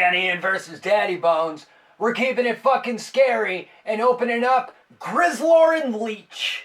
on IanVersusDaddybones, we're keeping it fucking scary and opening up Grizzlor and Leech.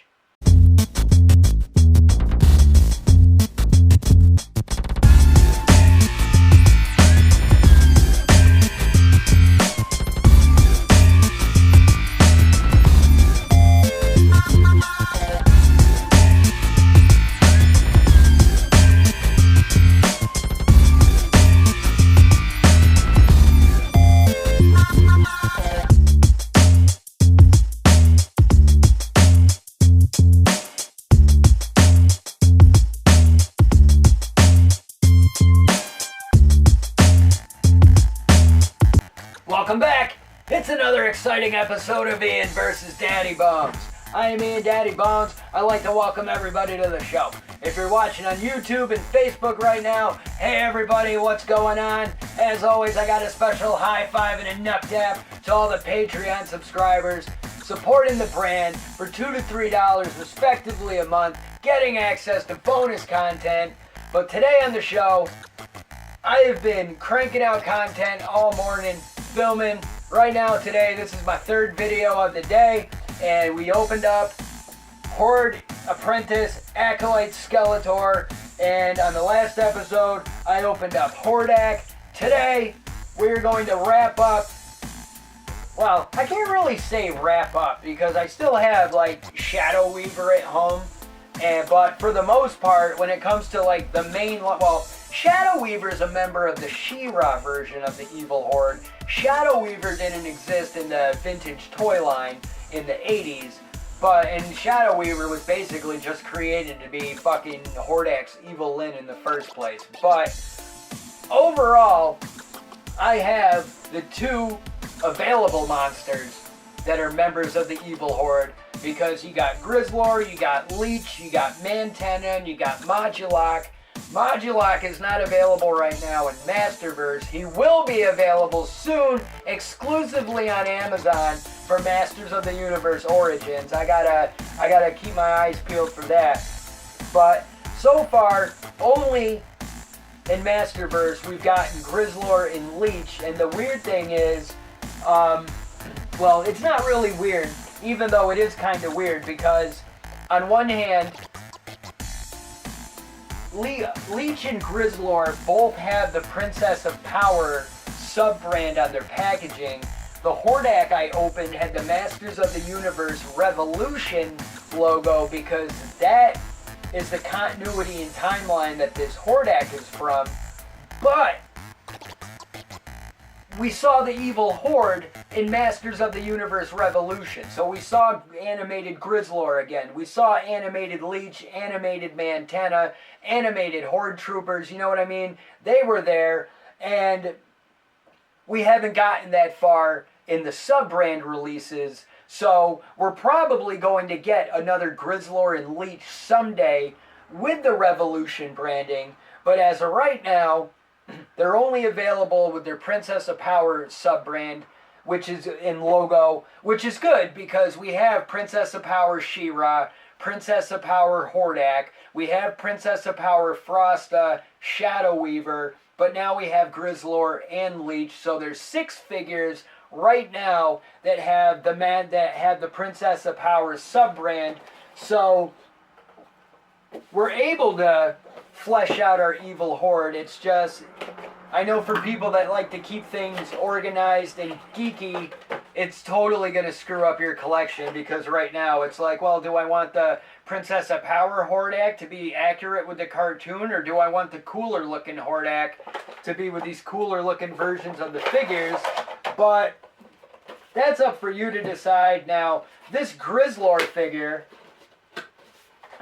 Welcome back! It's another exciting episode of Ian versus Daddy Bones. I am Ian Daddy Bones. I'd like to welcome everybody to the show. If you're watching on YouTube and Facebook right now, hey everybody, what's going on? As always, I got a special high five and a nut tap to all the Patreon subscribers supporting the brand for $2 to $3 respectively a month, getting access to bonus content. But today on the show, I have been cranking out content all morning, filming. Right now, today, this is my third video of the day, and we opened up Horde Apprentice Acolyte Skeletor, and on the last episode, I opened up Hordak. Today, we're going to wrap up. Well, I can't really say wrap up because I still have like Shadow Weaver at home, but for the most part, when it comes to like the main, well, Shadow Weaver is a member of the She-Ra version of the Evil Horde. Shadow Weaver didn't exist in the vintage toy line in the 80s, and Shadow Weaver was basically just created to be fucking Hordak's evil Lyn in the first place. But overall, I have the two available monsters that are members of the Evil Horde, because you got Grizzlor, you got Leech, you got Mantenna, and you got Modulok. Modulok is not available right now in Masterverse. He will be available soon, exclusively on Amazon for Masters of the Universe Origins. I gotta keep my eyes peeled for that. But so far, only in Masterverse we've gotten Grizzlor and Leech, and the weird thing is, well, it's not really weird, even though it is kind of weird, because on one hand, Leech and Grizzlor both have the Princess of Power sub-brand on their packaging. The Hordak I opened had the Masters of the Universe Revolution logo, because that is the continuity and timeline that this Hordak is from. But we saw the Evil Horde in Masters of the Universe Revolution. So we saw animated Grizzlor again. We saw animated Leech, animated Mantenna, animated Horde Troopers, you know what I mean? They were there, and we haven't gotten that far in the sub-brand releases. So we're probably going to get another Grizzlor and Leech someday with the Revolution branding. But as of right now, they're only available with their Princess of Power sub-brand, which is in logo, which is good because we have Princess of Power She-Ra, Princess of Power Hordak, we have Princess of Power Frosta, Shadow Weaver, but now we have Grizzlor and Leech. So there's 6 figures right now that have the Princess of Power sub-brand. So we're able to flesh out our Evil Horde. It's just, I know for people that like to keep things organized and geeky, it's totally going to screw up your collection, because right now it's like, well, do I want the Princess of Power Hordak to be accurate with the cartoon, or do I want the cooler looking Hordak to be with these cooler looking versions of the figures? But that's up for you to decide. Now, this Grizzlor figure,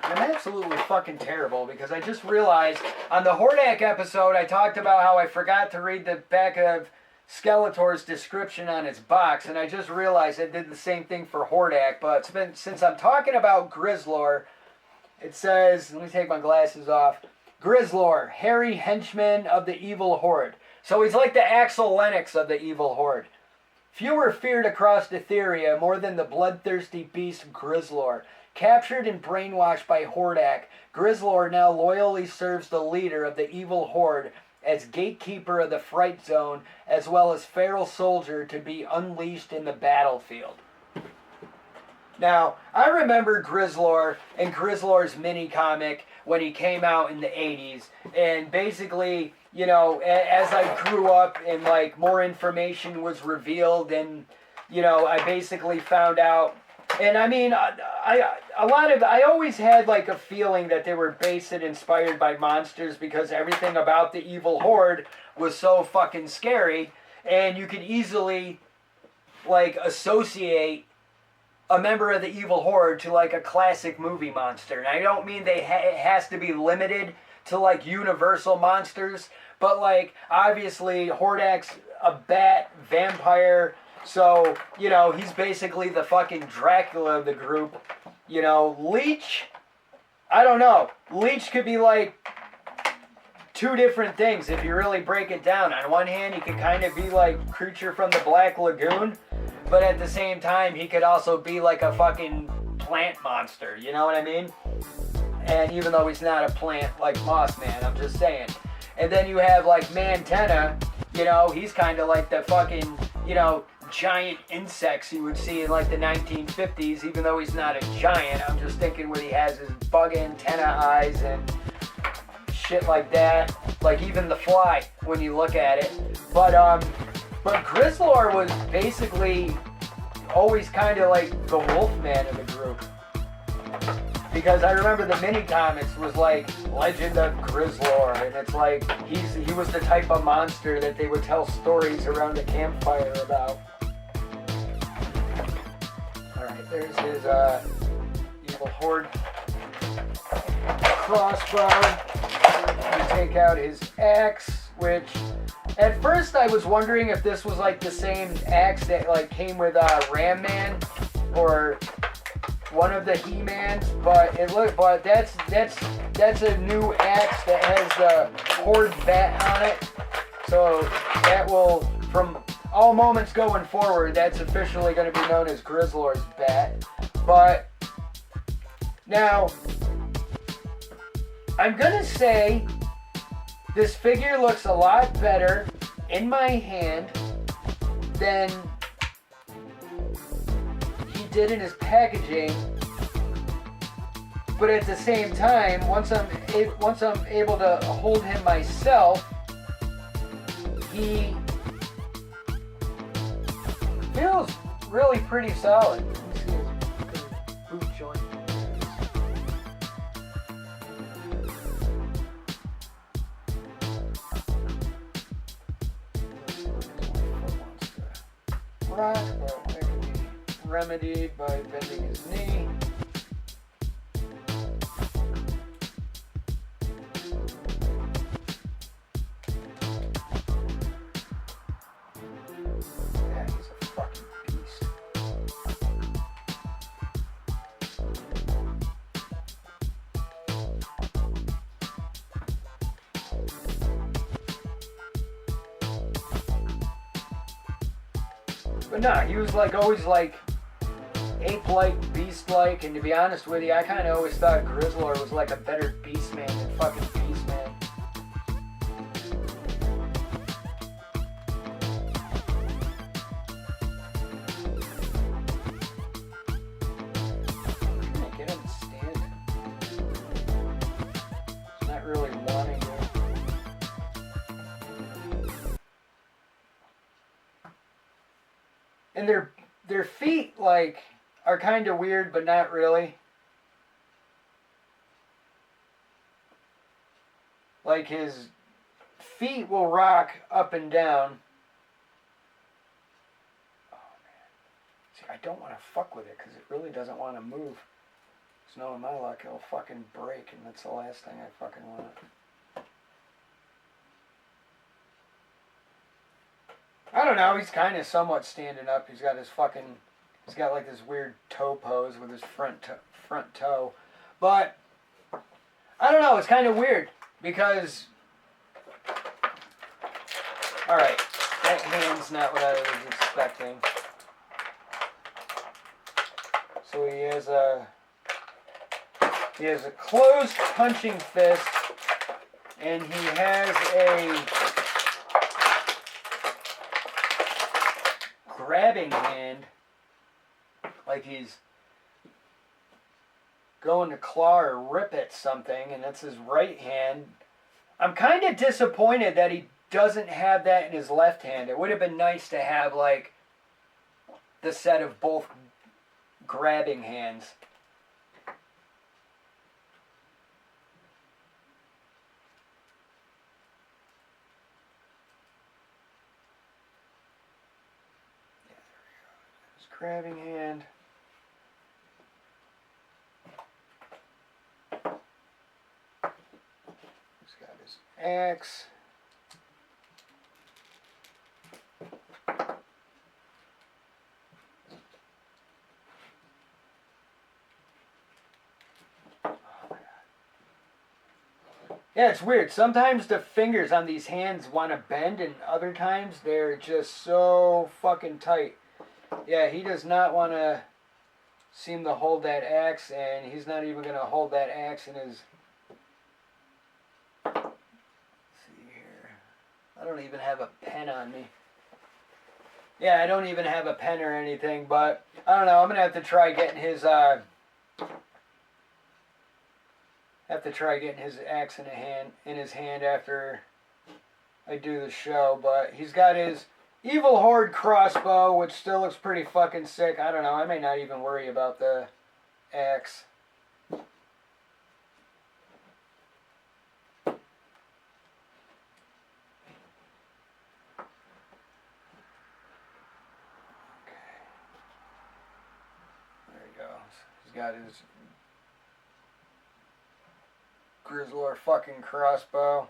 I'm absolutely fucking terrible, because I just realized on the Hordak episode I talked about how I forgot to read the back of Skeletor's description on its box, and I just realized I did the same thing for Hordak. But since I'm talking about Grizzlor, it says, let me take my glasses off, Grizzlor, hairy henchman of the Evil Horde. So he's like the Axel Lennox of the Evil Horde. Few are feared across Etheria more than the bloodthirsty beast Grizzlor. Captured and brainwashed by Hordak, Grizzlor now loyally serves the leader of the Evil Horde as gatekeeper of the Fright Zone, as well as feral soldier to be unleashed in the battlefield. Now, I remember Grizzlor and Grizzlor's mini-comic when he came out in the 80s, and basically, you know, as I grew up and, like, more information was revealed, and, you know, I basically found out, and I mean, I always had, like, a feeling that they were based and inspired by monsters, because everything about the evil horde was so fucking scary, and you could easily, like, associate a member of the evil horde to, like, a classic movie monster. And I don't mean it has to be limited to, like, universal monsters, but, like, obviously Hordak's a bat vampire, so, you know, he's basically the fucking Dracula of the group. You know, Leech, I don't know. Leech could be, like, two different things if you really break it down. On one hand, he could kind of be like Creature from the Black Lagoon, but at the same time, he could also be like a fucking plant monster, you know what I mean? And even though he's not a plant like Mossman, I'm just saying. And then you have like Mantena, you know, he's kind of like the fucking, you know, giant insects you would see in like the 1950s, even though he's not a giant. I'm just thinking when he has his bug antenna eyes and shit like that. Like even the Fly, when you look at it. But Grizzlor was basically always kind of like the Wolfman of the group. Because I remember the mini comics was like Legend of Grizzlor, and it's like he was the type of monster that they would tell stories around a campfire about. Alright, there's his evil horde crossbow. You take out his axe, which at first I was wondering if this was like the same axe that like came with Ram Man or one of the He-Mans, but that's a new axe that has the horde bat on it. So that will, from all moments going forward, that's officially going to be known as Grizzlor's bat. But now I'm gonna say this figure looks a lot better in my hand than he did in his packaging. But at the same time, once I'm able to hold him myself, he feels really pretty solid. Let me see his boot joint. Rock, but that can be remedied by bending his knee. Yeah, he's a fucking beast. But nah, he was like always like ape-like, beast-like, and to be honest with you, I kind of always thought Grizzlor was like a better Beastman than fucking Beastman. Can I get him to stand? He's not really wanting to. And their feet, like, are kind of weird, but not really. Like, his feet will rock up and down. Oh, man. See, I don't want to fuck with it, because it really doesn't want to move. So knowing my luck, it'll fucking break, and that's the last thing I fucking want. I don't know, he's kind of somewhat standing up. He's got like this weird toe pose with his front toe. But, I don't know, it's kind of weird, because, alright, that hand's not what I was expecting. So he has a closed punching fist, and he has a grabbing hand, like he's going to claw or rip at something, and that's his right hand. I'm kind of disappointed that he doesn't have that in his left hand. It would have been nice to have, like, the set of both grabbing hands. Yeah, there we go. His grabbing hand. He's got his axe. Yeah, it's weird. Sometimes the fingers on these hands want to bend, and other times they're just so fucking tight. Yeah, he does not want to seem to hold that axe, and he's not even going to hold that axe in his... Let's see here. I don't even have a pen on me. Yeah, I don't even have a pen or anything, but I don't know. I'm going to have to try getting his... Have to try getting his axe in his hand after I do the show. But he's got his Evil Horde crossbow, which still looks pretty fucking sick. I don't know. I may not even worry about the axe. Okay. There he goes. He's got his Grizzlor fucking crossbow.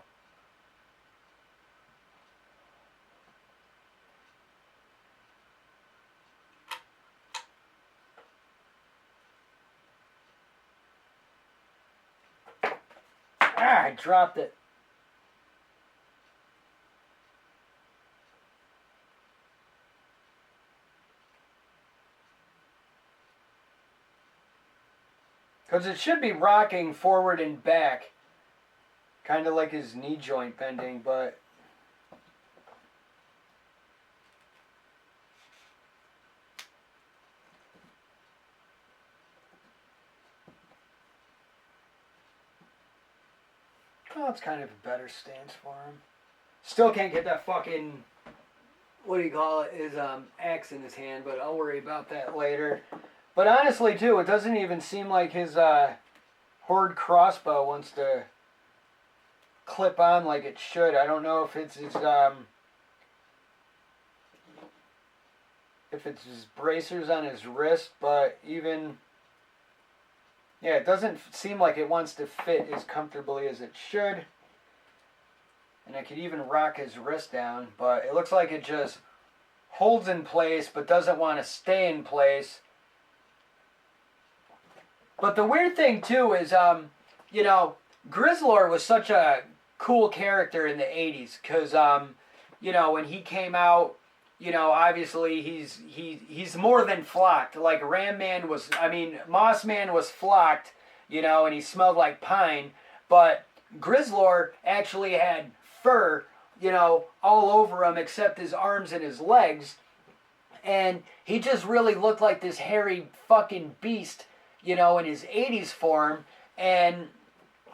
Ah, I dropped it. Because it should be rocking forward and back. Kind of like his knee joint bending, but... Oh, it's kind of a better stance for him. Still can't get that fucking... What do you call it? His axe in his hand, but I'll worry about that later. But honestly, too, it doesn't even seem like his Horde crossbow wants to clip on like it should. I don't know if it's his bracers on his wrist, but even... Yeah, it doesn't seem like it wants to fit as comfortably as it should. And I could even rock his wrist down, but it looks like it just holds in place but doesn't want to stay in place. But the weird thing, too, is, you know, Grizzlor was such a cool character in the 80s because, you know, when he came out, you know, obviously he's more than flocked. Like Ram Man was, I mean, Moss Man was flocked, you know, and he smelled like pine. But Grizzlor actually had fur, you know, all over him except his arms and his legs. And he just really looked like this hairy fucking beast, you know, in his 80s form. And,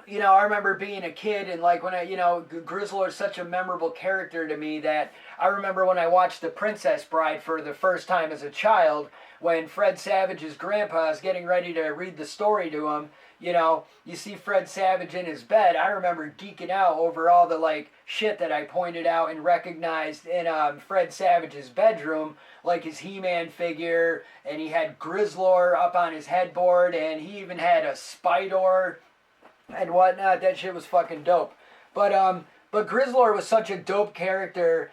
you know, I remember being a kid and like when I, you know, Grizzlor is such a memorable character to me that I remember when I watched The Princess Bride for the first time as a child, when Fred Savage's grandpa is getting ready to read the story to him, you know, you see Fred Savage in his bed. I remember geeking out over all the like shit that I pointed out and recognized in Fred Savage's bedroom, like his He-Man figure, and he had Grizzlor up on his headboard, and he even had a Spydor and whatnot. That shit was fucking dope. But Grizzlor was such a dope character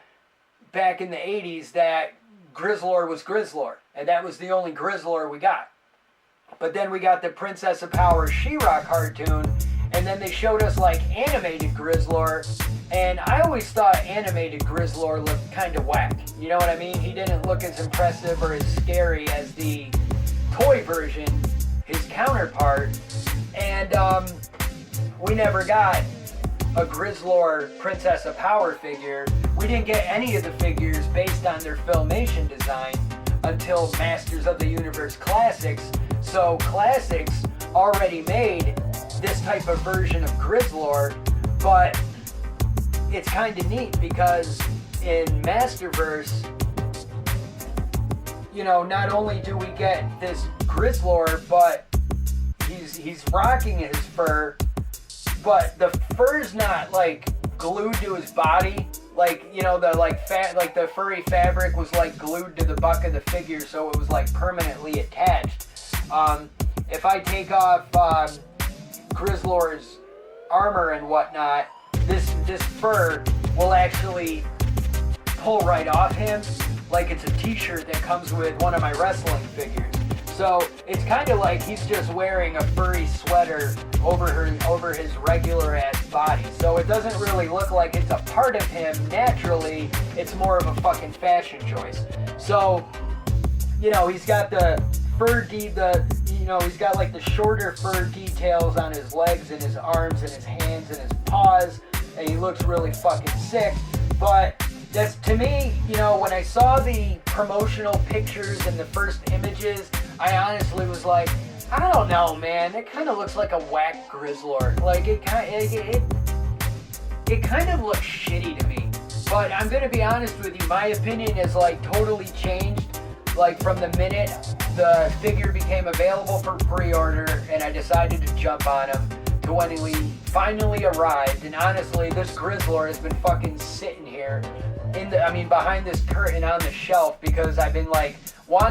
back in the 80s that Grizzlor was Grizzlor, and that was the only Grizzlor we got. But then we got the Princess of Power She-Ra cartoon, and then they showed us like animated Grizzlor, and I always thought animated Grizzlor looked kind of whack. You know what I mean? He didn't look as impressive or as scary as the toy version, his counterpart, and we never got a Grizzlor Princess of Power figure. We didn't get any of the figures based on their Filmation design until Masters of the Universe Classics. So Classics already made this type of version of Grizzlor, but it's kind of neat because in Masterverse, you know, not only do we get this Grizzlor, but he's rocking his fur, but the fur's not like glued to his body. Like, you know, the the furry fabric was like glued to the butt of the figure, so it was like permanently attached. If I take off Grizzlor's armor and whatnot, this fur will actually pull right off him, like it's a t-shirt that comes with one of my wrestling figures. So it's kind of like he's just wearing a furry sweater over his regular ass body. So it doesn't really look like it's a part of him naturally. It's more of a fucking fashion choice. So, you know, he's got the he's got like the shorter fur details on his legs and his arms and his hands and his paws, and he looks really fucking sick. But that's, to me, you know, when I saw the promotional pictures and the first images, I honestly was like, I don't know, man. It kind of looks like a whack Grizzlor. Like, it kind of looks shitty to me. But I'm gonna be honest with you, my opinion has like totally changed. Like from the minute the figure became available for pre-order, and I decided to jump on him, to when he finally arrived. And honestly, this Grizzlor has been fucking sitting here behind this curtain on the shelf, because I've been like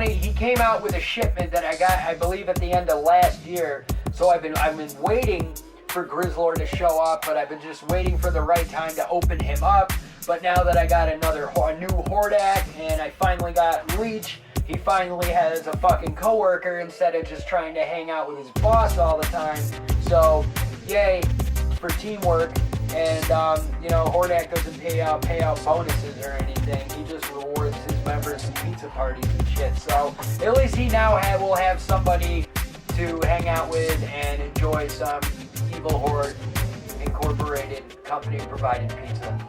he came out with a shipment that I got, I believe, at the end of last year. So I've been waiting for Grizzlor to show up, but I've been just waiting for the right time to open him up. But now that I got a new Hordak, and I finally got Leech, he finally has a fucking coworker instead of just trying to hang out with his boss all the time. So, yay for teamwork. And, you know, Hordak doesn't pay out bonuses or anything. He just rewards his members and pizza parties and shit. So, at least he now will have somebody to hang out with and enjoy some Evil Horde Incorporated company-provided pizza.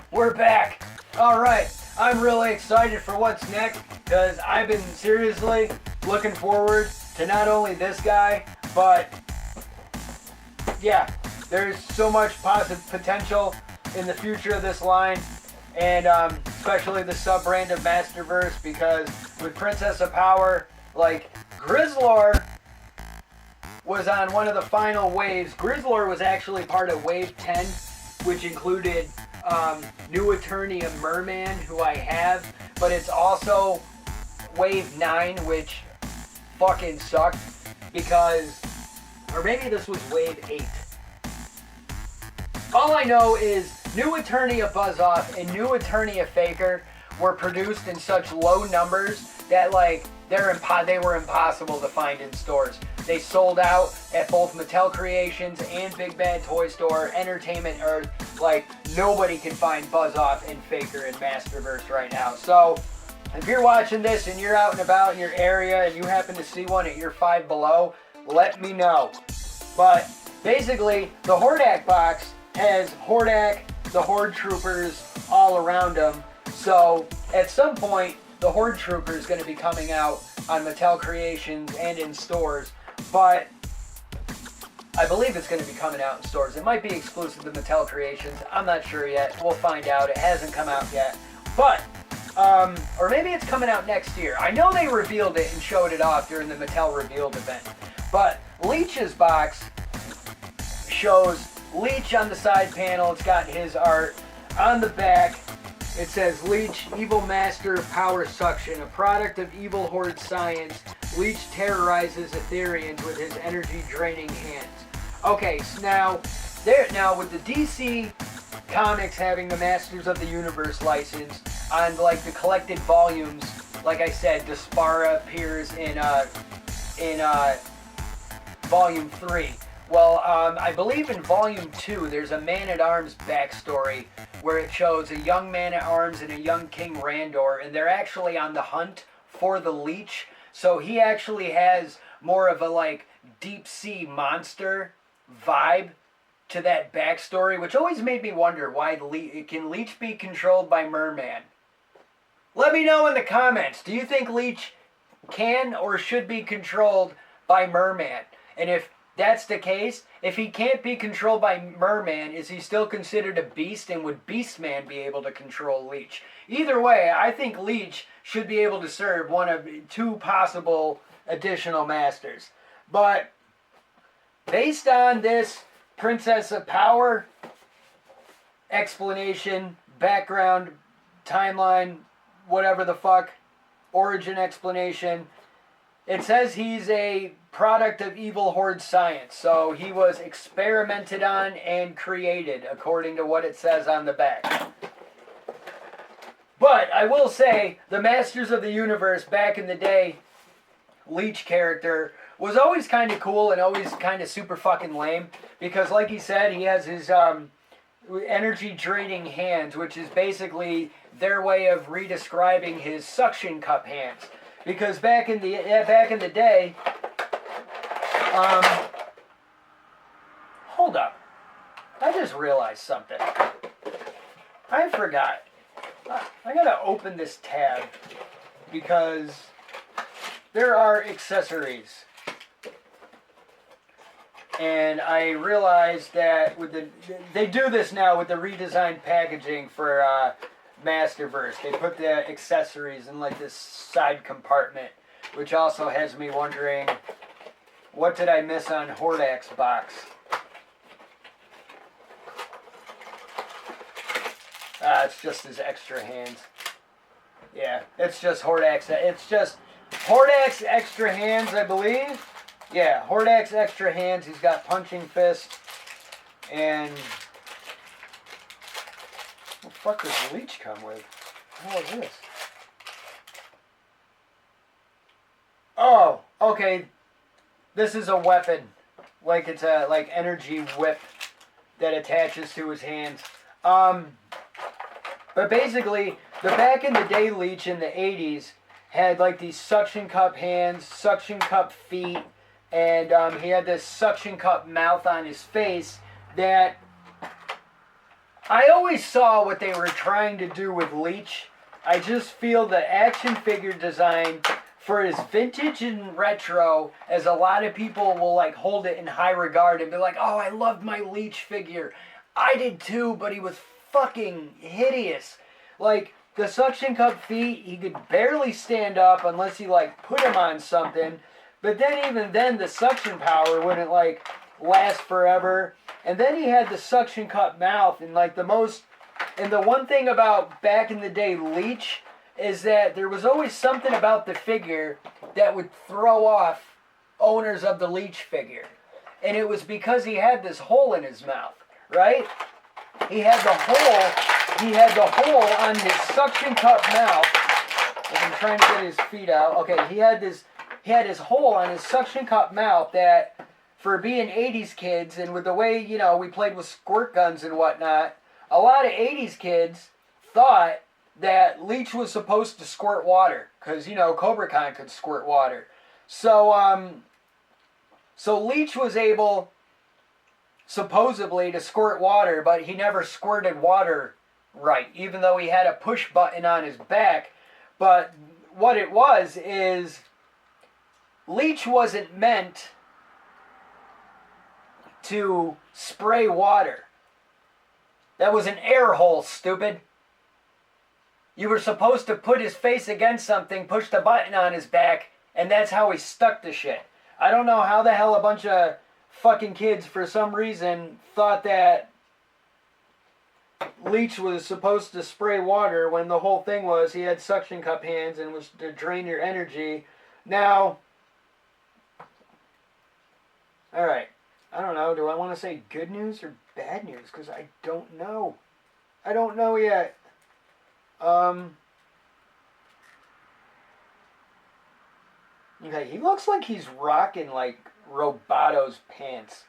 We're back. Alright, I'm really excited for what's next, because I've been seriously looking forward to not only this guy, but yeah, there's so much positive potential in the future of this line, and especially the sub-brand of Masterverse, because with Princess of Power, like, Grizzlor was on one of the final waves. Grizzlor was actually part of Wave 10, which included New Eternia Merman, who I have, but it's also Wave 9, which fucking sucked, because, or maybe this was Wave 8. All I know is New Eternia Buzz-Off and New Eternia Faker were produced in such low numbers that, like, they were impossible to find in stores. They sold out at both Mattel Creations and Big Bad Toy Store, Entertainment Earth. Like, nobody can find Buzz-Off and Faker in Masterverse right now. So, if you're watching this and you're out and about in your area and you happen to see one at your Five Below, let me know. But, basically, the Hordak box has Hordak, the Horde Troopers, all around them. So, at some point, the Horde Trooper is going to be coming out on Mattel Creations and in stores. But I believe it's going to be coming out in stores. It might be exclusive to Mattel Creations. I'm not sure yet. We'll find out. It hasn't come out yet. But, or maybe it's coming out next year. I know they revealed it and showed it off during the Mattel Revealed event. But Leech's box shows Leech on the side panel. It's got his art. on the back, it says Leech, evil master of power suction, a product of evil horde science. Leech terrorizes Ethereans with his energy-draining hands. Okay, so now with the DC Comics having the Masters of the Universe license on like the collected volumes, like I said, Despara appears in Volume 3. Well, I believe in Volume 2, there's a Man-at-Arms backstory where it shows a young Man-at-Arms and a young King Randor, and they're actually on the hunt for the Leech. So he actually has more of a, like, deep-sea monster vibe to that backstory, which always made me wonder why can Leech be controlled by Merman? Let me know in the comments. Do you think Leech can or should be controlled by Merman? And if that's the case, if he can't be controlled by Merman, is he still considered a beast, and would Beastman be able to control Leech? Either way, I think Leech should be able to serve one of two possible additional masters. But based on this Princess of Power explanation, background, timeline, whatever the fuck, origin explanation, it says he's a product of evil horde science. So he was experimented on and created, according to what it says on the back. But I will say, the Masters of the Universe back in the day, Leech character, was always kind of cool and always kind of super fucking lame. Because like he said, he has his energy draining hands, which is basically their way of redescribing his suction cup hands. Because back in the day, hold up, I just realized something. I forgot. I gotta open this tab because there are accessories. And I realized that they do this now with the redesigned packaging for Masterverse. They put the accessories in like this side compartment, which also has me wondering, what did I miss on Hordak's box? It's just his extra hands. Yeah, it's just Hordak's extra hands, I believe. Yeah, Hordak's extra hands. He's got punching fist. And what the fuck does Leech come with? What is this? Oh, okay. This is a weapon. Like it's a energy whip that attaches to his hands. But basically, the back in the day Leech in the 80s had like these suction cup hands, suction cup feet, and he had this suction cup mouth on his face that I always saw what they were trying to do with Leech. I just feel the action figure design for as vintage and retro as a lot of people will like hold it in high regard and be like, oh, I loved my Leech figure. I did too, but he was fucking hideous. Like, the suction cup feet, he could barely stand up unless you like put him on something. But then even then, the suction power wouldn't like last forever. And then he had the suction cup mouth, and like the one thing about back in the day Leech is that there was always something about the figure that would throw off owners of the Leech figure. And it was because he had this hole in his mouth, right? He had the hole on his suction cup mouth. I'm trying to get his feet out. Okay, he had his hole on his suction cup mouth that, for being 80s kids, and with the way, we played with squirt guns and whatnot, a lot of 80s kids thought that Leech was supposed to squirt water, because, Cobra Khan could squirt water. So Leech was able, supposedly, to squirt water, but he never squirted water right, even though he had a push button on his back. But what it was is, Leech wasn't meant to spray water. That was an air hole, stupid. You were supposed to put his face against something, push the button on his back, and that's how he stuck to shit. I don't know how the hell a bunch of fucking kids, for some reason, thought that Leech was supposed to spray water when the whole thing was he had suction cup hands and was to drain your energy. Now, alright, I don't know, do I want to say good news or bad news? Because I don't know. I don't know yet. Okay, he looks like he's rocking like Robato's pants.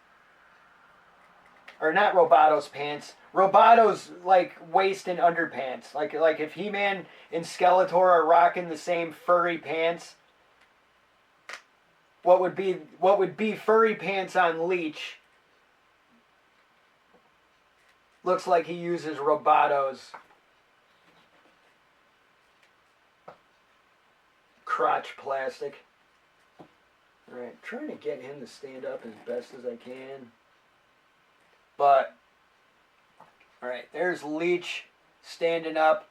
Or not Robato's pants. Robato's like waist and underpants. Like if He-Man and Skeletor are rocking the same furry pants, what would be furry pants on Leech looks like he uses Robato's crotch plastic. Alright, trying to get him to stand up as best as I can. But, alright, there's Leech standing up.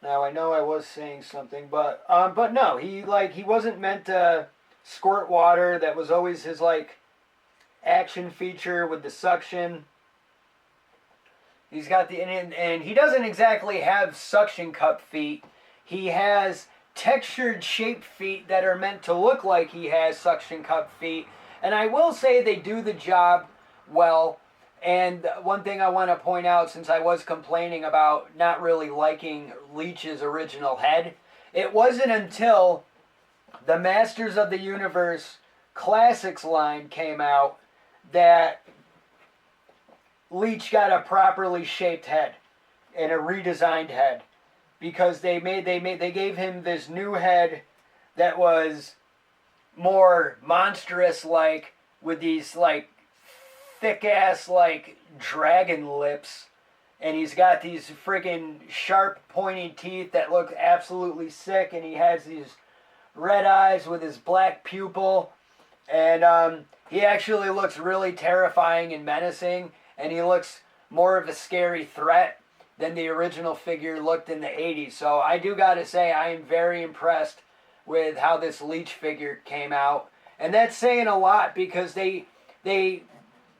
Now, I know I was saying something, but no, he wasn't meant to squirt water. That was always his, like, action feature with the suction. He's got the, and he doesn't exactly have suction cup feet. He has textured shaped feet that are meant to look like he has suction cup feet. And I will say they do the job well. And one thing I want to point out, since I was complaining about not really liking Leech's original head, it wasn't until the Masters of the Universe Classics line came out that Leech got a properly shaped head and a redesigned head. Because they gave him this new head that was more monstrous, like with these like thick ass like dragon lips, and he's got these friggin' sharp pointy teeth that look absolutely sick, and he has these red eyes with his black pupil, and he actually looks really terrifying and menacing, and he looks more of a scary threat than the original figure looked in the 80s. So I do gotta say, I am very impressed with how this Leech figure came out. And that's saying a lot, because they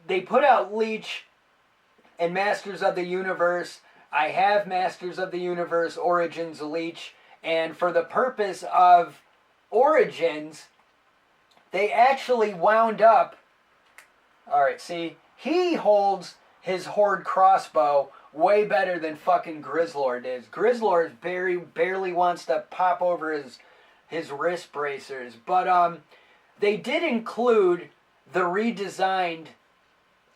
put out Leech and Masters of the Universe. I have Masters of the Universe Origins Leech, and for the purpose of Origins, they actually wound up, alright, see, he holds his Horde crossbow way better than fucking Grizzlor does. Grizzlor barely wants to pop over his wrist bracers. But they did include the redesigned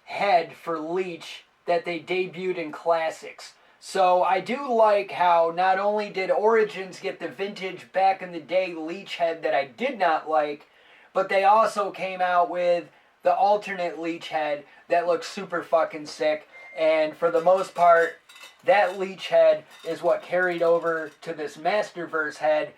head for Leech that they debuted in Classics. So I do like how not only did Origins get the vintage back in the day Leech head that I did not like, but they also came out with the alternate Leech head that looks super fucking sick. And for the most part, that Leech head is what carried over to this Masterverse head.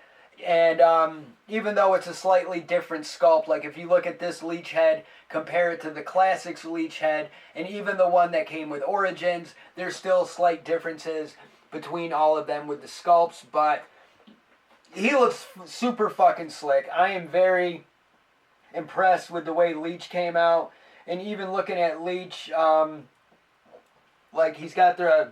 And even though it's a slightly different sculpt, like if you look at this Leech head, compare it to the Classics Leech head, and even the one that came with Origins, there's still slight differences between all of them with the sculpts, but he looks super fucking slick. I am very impressed with the way Leech came out. And even looking at Leech, like he's got the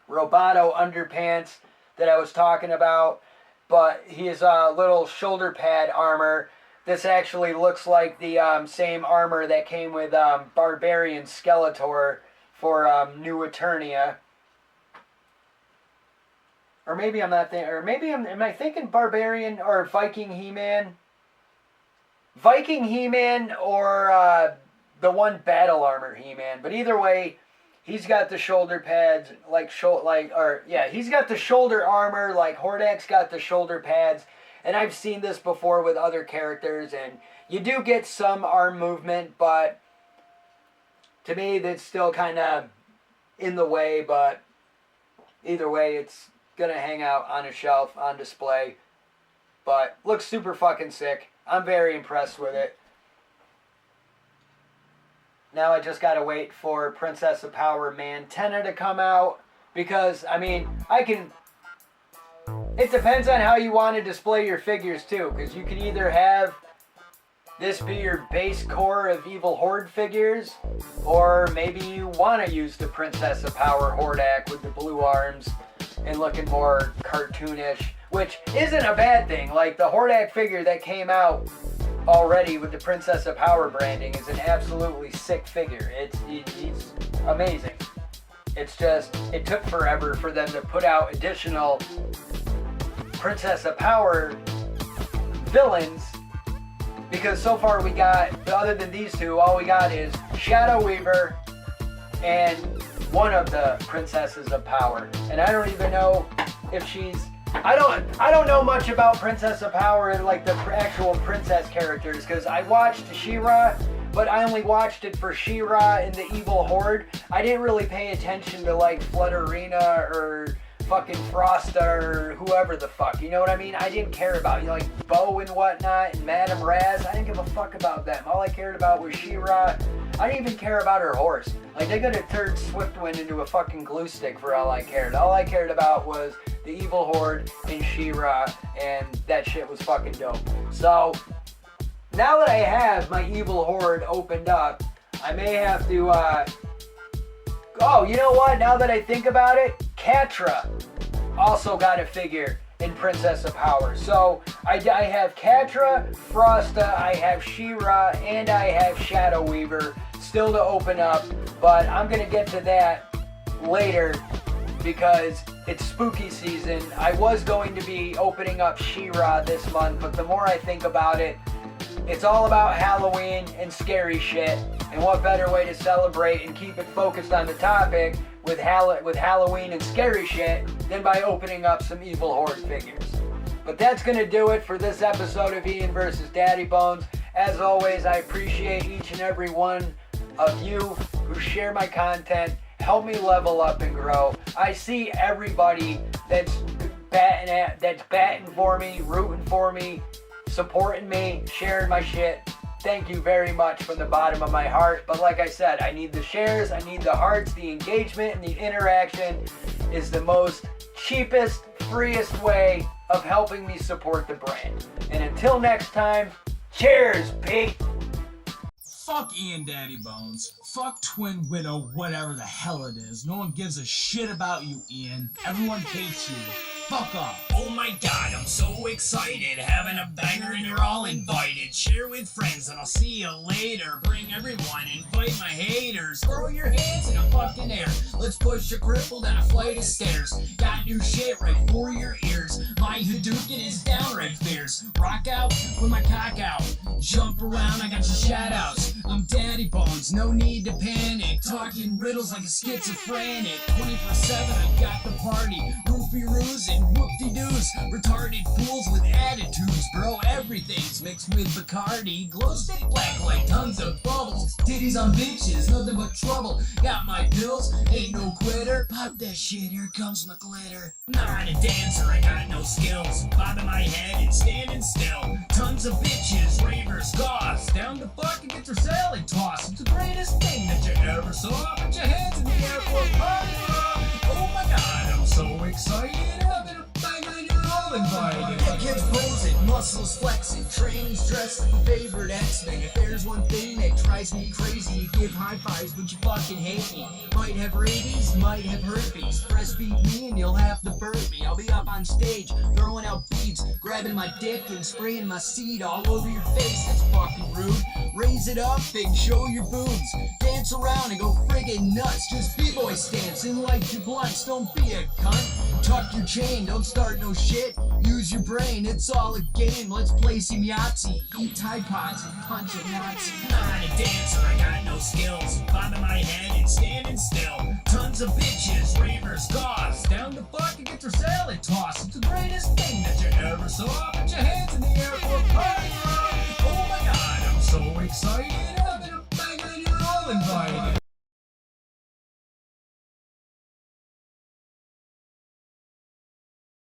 Roboto underpants that I was talking about, but his little shoulder pad armor, this actually looks like the same armor that came with Barbarian Skeletor for New Eternia. Or maybe I'm not thinking, or maybe am I thinking Barbarian or Viking He-Man? Viking He-Man or the one Battle Armor He-Man. But either way, he's got the shoulder pads, he's got the shoulder armor, like Hordak's got the shoulder pads. And I've seen this before with other characters, and you do get some arm movement, but to me, that's still kind of in the way, but either way, it's going to hang out on a shelf, on display. But looks super fucking sick. I'm very impressed with it. Now I just gotta wait for Princess of Power Mantenna to come out, because, I mean, it depends on how you want to display your figures too, because you could either have this be your base core of Evil Horde figures, or maybe you want to use the Princess of Power Hordak with the blue arms and looking more cartoonish, which isn't a bad thing. Like, the Hordak figure that came out already with the Princess of Power branding is an absolutely sick figure. He's amazing. It's just, it took forever for them to put out additional Princess of Power villains, because so far we got, other than these two, all we got is Shadow Weaver and one of the Princesses of Power. And I don't even know if she's, I don't know much about Princess of Power and like the actual princess characters, because I watched She-Ra, but I only watched it for She-Ra and the Evil Horde. I didn't really pay attention to like Flutterina or fucking Frosta or whoever the fuck, you know what I mean? I didn't care about, you know, like Bo and whatnot and Madame Raz. I didn't give a fuck about them. All I cared about was She-Ra. I didn't even care about her horse. Like, they could have turned Swiftwind into a fucking glue stick for all I cared. All I cared about was the Evil Horde and She-Ra, and that shit was fucking dope. So, now that I have my Evil Horde opened up, I may have to, oh, you know what? Now that I think about it, Catra also got a figure in Princess of Power. So I have Catra, Frosta, I have She-Ra, and I have Shadow Weaver still to open up. But I'm going to get to that later because it's spooky season. I was going to be opening up She-Ra this month, but the more I think about it, it's all about Halloween and scary shit. And what better way to celebrate and keep it focused on the topic with Halloween and scary shit than by opening up some Evil Horde figures. But that's going to do it for this episode of Ian versus Daddy Bones. As always, I appreciate each and every one of you who share my content, help me level up and grow. I see everybody that's batting for me, rooting for me, supporting me, sharing my shit. Thank you very much from the bottom of my heart. But like I said, I need the shares, I need the hearts, the engagement, and the interaction is the most cheapest, freest way of helping me support the brand. And until next time, cheers, Pete! Fuck Ian Daddy Bones. Fuck Twin Widow, whatever the hell it is. No one gives a shit about you, Ian. Everyone hates you. Fuck off. Oh my god, I'm so excited. Having a banger and you're all invited. Share with friends and I'll see you later. Bring everyone, invite my haters. Throw your hands in the fucking air. Let's push a cripple down a flight of stairs. Got new shit right for your ears. My Hadouken is downright fierce. Rock out with my cock out. Jump around, I got your shout outs. I'm Daddy Bones, no need to panic. Talking riddles like a schizophrenic. 24/7, I got the party. Roofie roos and whoop-de-doos. Retarded fools with attitudes, bro. Everything's mixed with Bacardi. Glow stick black like tons of bubbles. Titties on bitches, nothing but trouble. Got my pills, ain't no quitter. Pop that shit, here comes my glitter. Not a dancer, I got no skills. Bobbing my head and standing still. Tons of bitches, ravers, goths. Down to fucking get your salad tossed. It's the greatest thing that you ever saw. Put your hands in the air for a party. Oh my god, I'm so excited. Having a bang and you're all invited. Get kids posing, muscles flexing, trains dressed like a favorite X-Men. If there's one thing that drives me crazy, you give high fives but you fucking hate me. Might have rabies, might have herpes. Breastfeed me and you'll have to burp me. I'll be up on stage, throwing out beads, grabbing my dick and spraying my seed all over your face. That's fucking rude. Raise it up and show your boobs. Dance around and go friggin' nuts. Just b-boy stance and light your blunts. Don't be a cunt. Tuck your chain, don't start no shit. Use your brain, it's all a game. Let's play some Yahtzee, eat Tide Pods and punch a Nazi. Not a dancer, I got no skills. Bobbing my head and standing still. Tons of bitches, ravers, goths. Down to fucking get your salad tossed. It's the greatest thing that you ever saw. Put your hands in the air for a party. Oh my god, I'm so excited. Having a bang and you're all invited.